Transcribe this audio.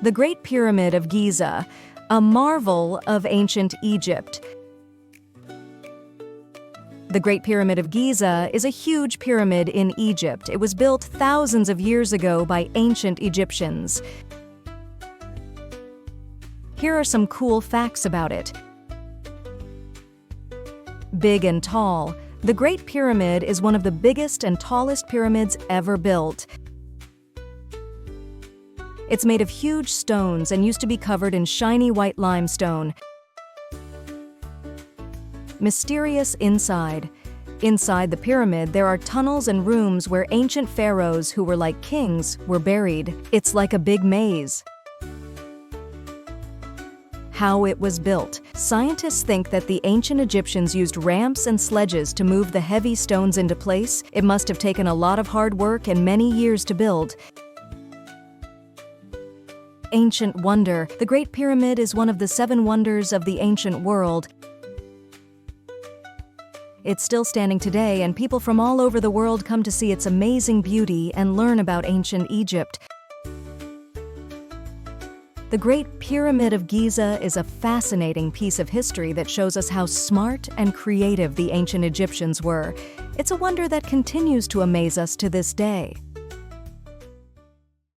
The Great Pyramid of Giza, a marvel of ancient Egypt. The Great Pyramid of Giza is a huge pyramid in Egypt. It was built thousands of years ago by ancient Egyptians. Here are some cool facts about it. Big and tall. The Great Pyramid is one of the biggest and tallest pyramids ever built. It's made of huge stones and used to be covered in shiny white limestone. Mysterious inside. Inside the pyramid, there are tunnels and rooms where ancient pharaohs who were like kings were buried. It's like a big maze. How it was built. Scientists think that the ancient Egyptians used ramps and sledges to move the heavy stones into place. It must have taken a lot of hard work and many years to build. Ancient wonder. The Great Pyramid is one of the 7 wonders of the ancient world. It's still standing today, and people from all over the world come to see its amazing beauty and learn about ancient Egypt. The Great Pyramid of Giza is a fascinating piece of history that shows us how smart and creative the ancient Egyptians were. It's a wonder that continues to amaze us to this day.